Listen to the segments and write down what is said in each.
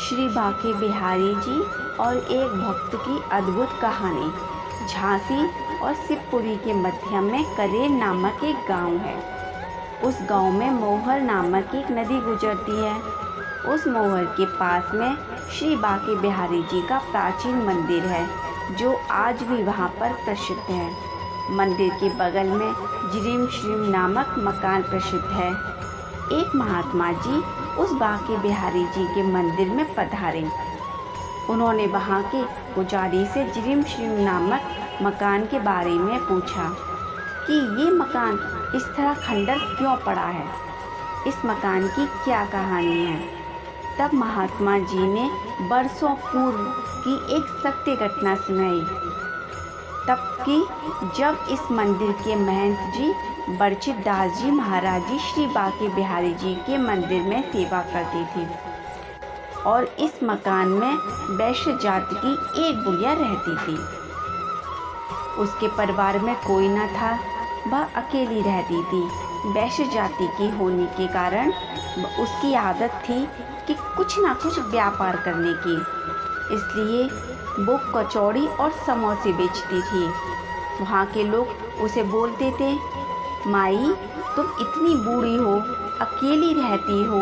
श्री बांके बिहारी जी और एक भक्त की अद्भुत कहानी। झांसी और शिवपुरी के मध्य में करेर नामक एक गांव है। उस गांव में मोहर नामक एक नदी गुजरती है। उस मोहर के पास में श्री बांके बिहारी जी का प्राचीन मंदिर है, जो आज भी वहां पर प्रसिद्ध है। मंदिर के बगल में जिरिम श्रीम नामक मकान प्रसिद्ध है। एक महात्मा जी उस बांके बिहारी जी के मंदिर में पधारे। उन्होंने वहाँ के पुजारी से जिरिम श्रीम नामक मकान के बारे में पूछा कि ये मकान इस तरह खंडर क्यों पड़ा है, इस मकान की क्या कहानी है। तब महात्मा जी ने बरसों पूर्व की एक सत्य घटना सुनाई। तब की जब इस मंदिर के महंत जी बरचित दास जी महाराज जी श्री बांके बिहारी जी के मंदिर में सेवा करते थे और इस मकान में वैश्य जाति की एक बुढ़िया रहती थी। उसके परिवार में कोई न था, वह अकेली रहती थी। वैश्य जाति की होने के कारण उसकी आदत थी कि कुछ ना कुछ व्यापार करने की, इसलिए वो कचौड़ी और समोसे बेचती थी। वहाँ के लोग उसे बोलते थे, माई तुम इतनी बूढ़ी हो, अकेली रहती हो,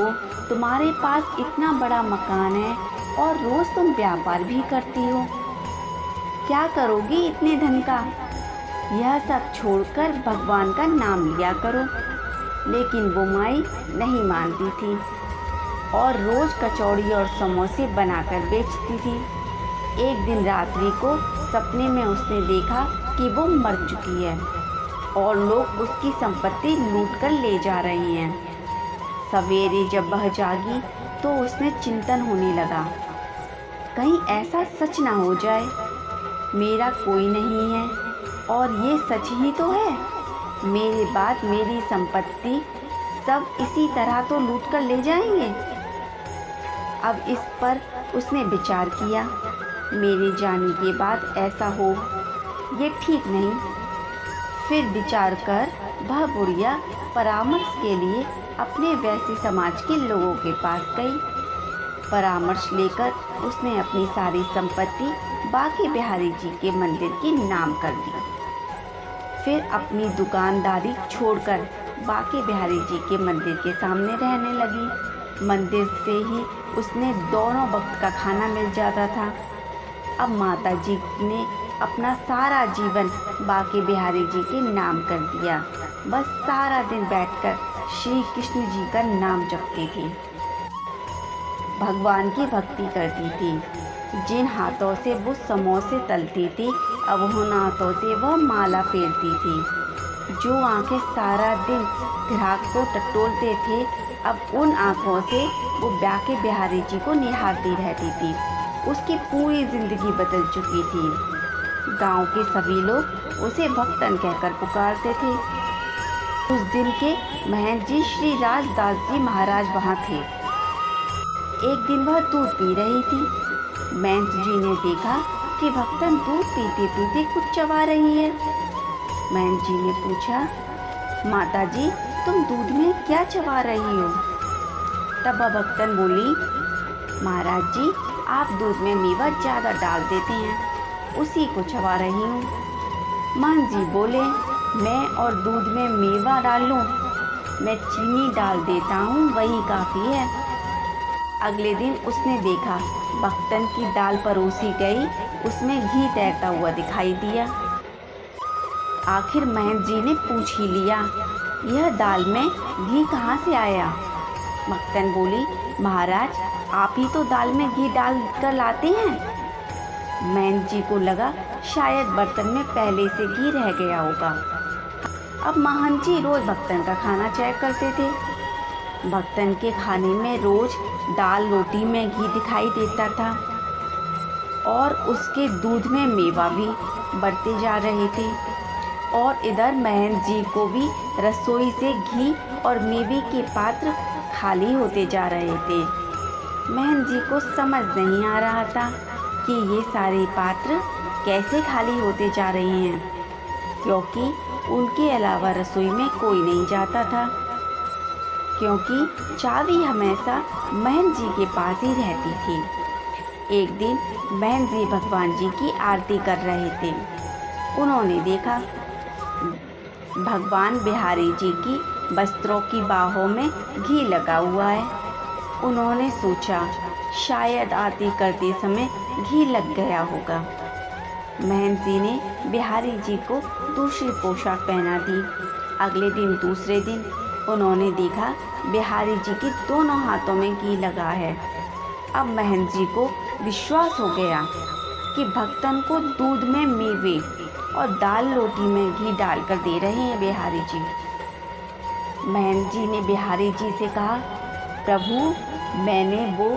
तुम्हारे पास इतना बड़ा मकान है और रोज़ तुम व्यापार भी करती हो, क्या करोगी इतने धन का। यह सब छोड़कर भगवान का नाम लिया करो। लेकिन वो माई नहीं मानती थी और रोज़ कचौड़ी और समोसे बनाकर बेचती थी। एक दिन रात्रि को सपने में उसने देखा कि वो मर चुकी है और लोग उसकी संपत्ति लूट कर ले जा रहे हैं। सवेरे जब वह जागी तो उसने चिंतन होने लगा, कहीं ऐसा सच ना हो जाए मेरा कोई नहीं है और ये सच ही तो है, मेरे बाद मेरी संपत्ति सब इसी तरह तो लूट कर ले जाएंगे। अब इस पर उसने विचार किया, मेरे जाने के बाद ऐसा हो ये ठीक नहीं। फिर विचार कर वह बुढ़िया परामर्श के लिए अपने वैश्य समाज के लोगों के पास गई। परामर्श लेकर उसने अपनी सारी संपत्ति बांके बिहारी जी के मंदिर के नाम कर दी। फिर अपनी दुकानदारी छोड़कर बांके बिहारी जी के मंदिर के सामने रहने लगी। मंदिर से ही उसने दोनों वक्त का खाना मिल जाता था। अब माता जी ने अपना सारा जीवन बांके बिहारी जी के नाम कर दिया। बस सारा दिन बैठकर श्री कृष्ण जी का नाम जपती थी, भगवान की भक्ति करती थी। जिन हाथों से वो समोसे तलती थी, अब उन हाथों से वह माला फेरती थी। जो आंखें सारा दिन ग्राहक को टटोलते थे, अब उन आंखों से वो बांके बिहारी जी को निहारती रहती थी। उसकी पूरी जिंदगी बदल चुकी थी। गांव के सभी लोग उसे भक्तन कहकर पुकारते थे। उस दिन के महंत जी श्री राजदास जी महाराज वहाँ थे। एक दिन वह दूध पी रही थी। महंत जी ने देखा कि भक्तन दूध पीते पीते कुछ चबा रही है। महंत जी ने पूछा, माता जी तुम दूध में क्या चबा रही हो। तब वह भक्तन बोली, महाराज जी आप दूध में मेवा ज़्यादा डाल देते हैं, उसी को चबा रही हूँ। महंत जी बोले, मैं और दूध में मेवा डालूं, मैं चीनी डाल देता हूँ, वही काफ़ी है। अगले दिन उसने देखा भक्तन की दाल परोसी गई, उसमें घी तैरता हुआ दिखाई दिया। आखिर महंत जी ने पूछ ही लिया, यह दाल में घी कहाँ से आया। भक्तन बोली, महाराज आप ही तो दाल में घी डाल कर लाते हैं। महंत जी को लगा शायद बर्तन में पहले से घी रह गया होगा। अब महंत जी रोज़ भक्तन का खाना चेक करते थे। भक्तन के खाने में रोज़ दाल रोटी में घी दिखाई देता था और उसके दूध में मेवा भी बढ़ते जा रहे थे। और इधर महंत जी को भी रसोई से घी और मेवे के पात्र खाली होते जा रहे थे। महंत जी को समझ नहीं आ रहा था कि ये सारे पात्र कैसे खाली होते जा रहे हैं, क्योंकि उनके अलावा रसोई में कोई नहीं जाता था। क्योंकि चाबी हमेशा महंत जी के पास ही रहती थी। एक दिन महंत जी भगवान जी की आरती कर रहे थे। उन्होंने देखा भगवान बिहारी जी की वस्त्रों की बाहों में घी लगा हुआ है। उन्होंने सोचा शायद आरती करते समय घी लग गया होगा। महंत जी ने बिहारी जी को दूसरी पोशाक पहना दी। अगले दिन दूसरे दिन उन्होंने देखा बिहारी जी के दोनों हाथों में घी लगा है। अब महंत जी को विश्वास हो गया कि भक्तन को दूध में मेवे और दाल रोटी में घी डालकर दे रहे हैं बिहारी जी। महंत जी ने बिहारी जी से कहा, प्रभु, मैंने वो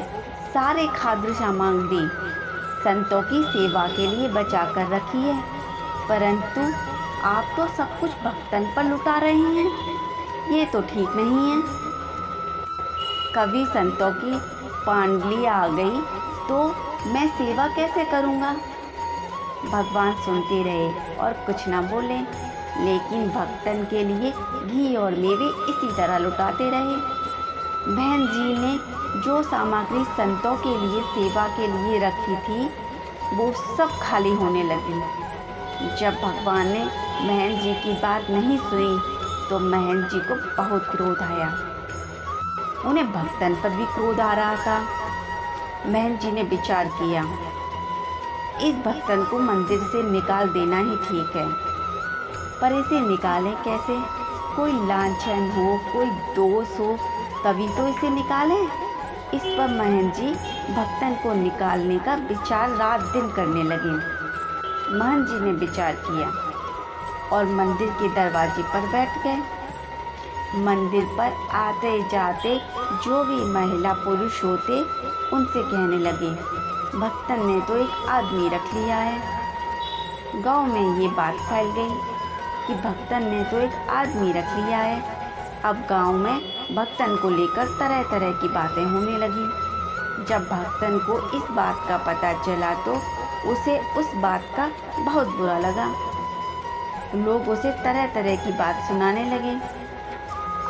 सारे खाद्य सामग्री संतों की सेवा के लिए बचा कर रखी है, परंतु आप तो सब कुछ भक्तन पर लुटा रहे हैं। ये तो ठीक नहीं है। कभी संतों की पांडली आ गई तो मैं सेवा कैसे करूँगा। भगवान सुनते रहे और कुछ ना बोले, लेकिन भक्तन के लिए घी और मेवे इसी तरह लुटाते रहे। बहन जी ने जो सामग्री संतों के लिए सेवा के लिए रखी थी वो सब खाली होने लगी। जब भगवान ने महंत जी की बात नहीं सुनी तो महंत जी को बहुत क्रोध आया। उन्हें भक्तन पर भी क्रोध आ रहा था। महंत जी ने विचार किया, इस भक्तन को मंदिर से निकाल देना ही ठीक है, पर इसे निकालें कैसे। कोई लांछन हो, कोई दोष हो, तभी तो इसे निकालें। इस पर महंत जी भक्तन को निकालने का विचार रात दिन करने लगे। महंत जी ने विचार किया और मंदिर के दरवाजे पर बैठ गए। मंदिर पर आते जाते जो भी महिला पुरुष होते उनसे कहने लगे, भक्तन ने तो एक आदमी रख लिया है। गांव में ये बात फैल गई कि भक्तन ने तो एक आदमी रख लिया है। अब गांव में भक्तन को लेकर तरह तरह की बातें होने लगी। जब भक्तन को इस बात का पता चला तो उसे उस बात का बहुत बुरा लगा। लोग उसे तरह तरह की बात सुनाने लगे।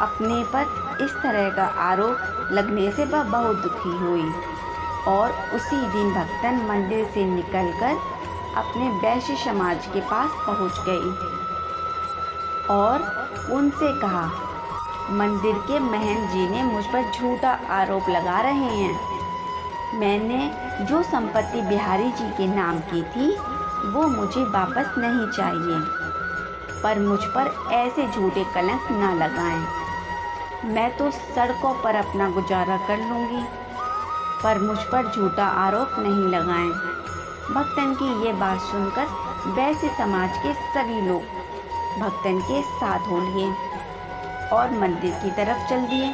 अपने पर इस तरह का आरोप लगने से वह बहुत दुखी हुई और उसी दिन भक्तन मंदिर से निकलकर अपने वैश्य समाज के पास पहुंच गई और उनसे कहा, मंदिर के महंत जी ने मुझ पर झूठा आरोप लगा रहे हैं। मैंने जो संपत्ति बिहारी जी के नाम की थी वो मुझे वापस नहीं चाहिए, पर मुझ पर ऐसे झूठे कलंक ना लगाएं। मैं तो सड़कों पर अपना गुजारा कर लूँगी, पर मुझ पर झूठा आरोप नहीं लगाएं। भक्तन की ये बात सुनकर वैश्य समाज के सभी लोग भक्तन के साथ हो लिए और मंदिर की तरफ चल दिए।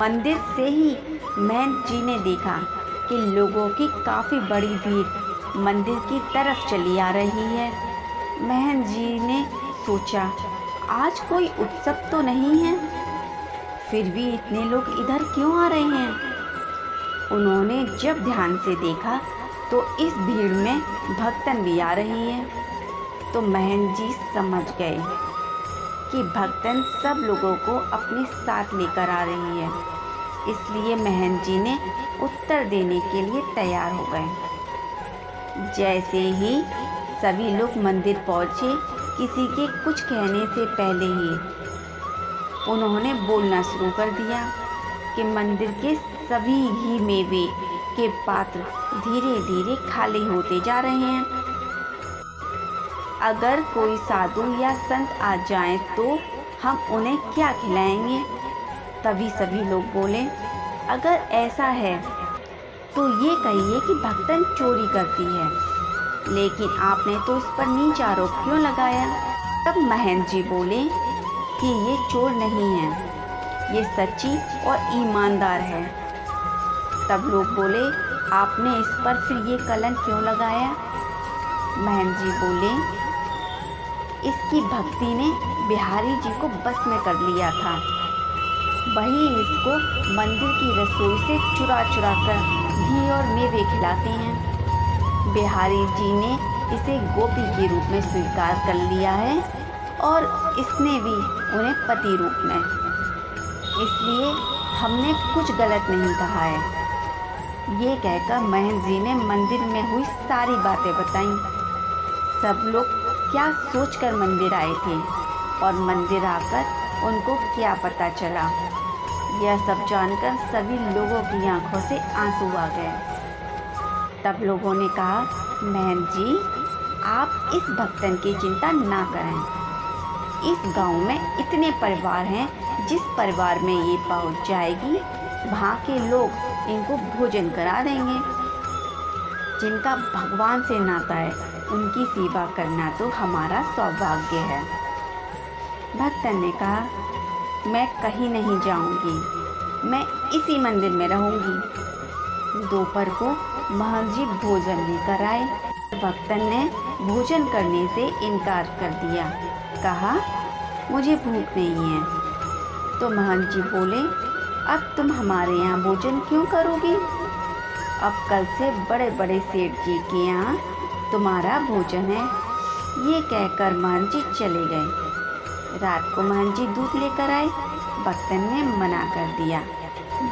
मंदिर से ही महंत जी ने देखा कि लोगों की काफ़ी बड़ी भीड़ मंदिर की तरफ चली आ रही है। महंत जी ने सोचा, आज कोई उत्सव तो नहीं है, फिर भी इतने लोग इधर क्यों आ रहे हैं। उन्होंने जब ध्यान से देखा तो इस भीड़ में भक्तन भी आ रही है। तो महंत जी समझ गए कि भक्तन सब लोगों को अपने साथ लेकर आ रही है, इसलिए महंत जी ने उत्तर देने के लिए तैयार हो गए। जैसे ही सभी लोग मंदिर पहुँचे, किसी के कुछ कहने से पहले ही उन्होंने बोलना शुरू कर दिया कि मंदिर के सभी ही मेवे के पात्र धीरे धीरे खाली होते जा रहे हैं। अगर कोई साधु या संत आ जाएं तो हम उन्हें क्या खिलाएंगे। तभी सभी लोग बोले, अगर ऐसा है तो ये कहिए कि भक्तन चोरी करती है, लेकिन आपने तो इस पर नीच आरोप क्यों लगाया। तब महंत जी बोले कि ये चोर नहीं है, ये सच्ची और ईमानदार है। तब लोग बोले, आपने इस पर फिर ये कलंक क्यों लगाया। महंत जी बोले, इसकी भक्ति ने बिहारी जी को बस में कर लिया था। वही इसको मंदिर की रसोई से चुरा चुरा कर घी और मेवे खिलाते हैं। बिहारी जी ने इसे गोपी के रूप में स्वीकार कर लिया है और इसने भी उन्हें पति रूप में। इसलिए हमने कुछ गलत नहीं कहा है। ये कहकर महंत जी ने मंदिर में हुई सारी बातें बताईं। सब लोग क्या सोचकर मंदिर आए थे और मंदिर आकर उनको क्या पता चला, यह सब जानकर सभी लोगों की आंखों से आंसू आ गए। तब लोगों ने कहा, महंत जी, आप इस भक्तन की चिंता ना करें। इस गांव में इतने परिवार हैं, जिस परिवार में ये पहुंच जाएगी वहाँ के लोग इनको भोजन करा देंगे। जिनका भगवान से नाता है उनकी सेवा करना तो हमारा सौभाग्य है। भक्तन ने कहा, मैं कहीं नहीं जाऊंगी, मैं इसी मंदिर में रहूंगी। दोपहर को महंत जी भोजन लेकर आए। भक्तन ने भोजन करने से इनकार कर दिया, कहा, मुझे भूख नहीं है। तो महंत जी बोले, अब तुम हमारे यहाँ भोजन क्यों करोगी? अब कल से बड़े बड़े सेठ जी के यहाँ तुम्हारा भोजन है। ये कहकर महंत जी चले गए। रात को महंत जी दूध लेकर आए। भक्तन ने मना कर दिया।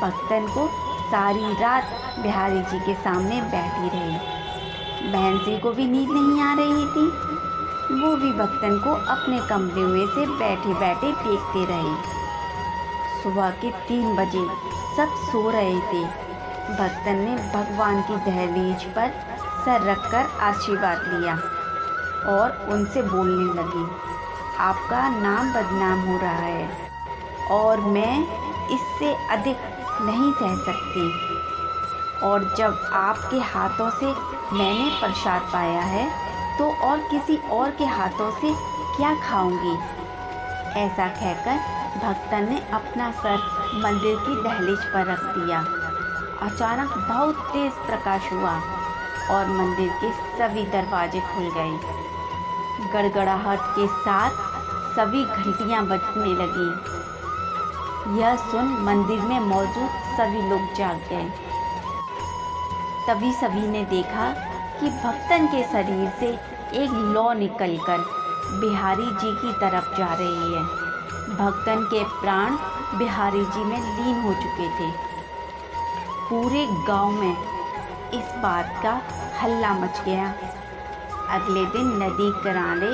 भक्तन को सारी रात बिहारी जी के सामने बैठी रही। बहन जी को भी नींद नहीं आ रही थी। वो भी भक्तन को अपने कमरे में से बैठे बैठे देखते रहे। सुबह के 3 बजे सब सो रहे थे। भक्तन ने भगवान की दहलीज पर सर रखकर आशीर्वाद लिया और उनसे बोलने लगी, आपका नाम बदनाम हो रहा है और मैं इससे अधिक नहीं सह सकती। और जब आपके हाथों से मैंने प्रसाद पाया है तो और किसी और के हाथों से क्या खाऊंगी। ऐसा कहकर भक्तन ने अपना सर मंदिर की दहलीज पर रख दिया। अचानक बहुत तेज प्रकाश हुआ और मंदिर के सभी दरवाजे खुल गए। गड़गड़ाहट के साथ सभी घंटियां बजने लगी। यह सुन मंदिर में मौजूद सभी लोग जाग गए। तभी सभी ने देखा कि भक्तन के शरीर से एक लौ निकलकर बिहारी जी की तरफ जा रही है। भक्तन के प्राण बिहारी जी में लीन हो चुके थे। पूरे गांव में इस बात का हल्ला मच गया। अगले दिन नदी किनारे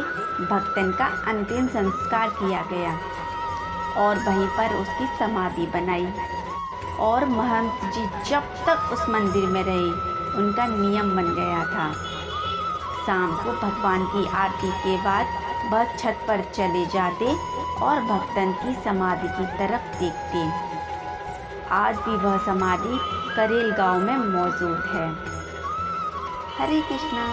भक्तन का अंतिम संस्कार किया गया और वहीं पर उसकी समाधि बनाई। और महंत जी जब तक उस मंदिर में रहे, उनका नियम बन गया था। शाम को भगवान की आरती के बाद वह छत पर चले जाते और भक्तन की समाधि की तरफ देखते। आज भी वह समाधि करेल गांव में मौजूद है। हरे कृष्णा।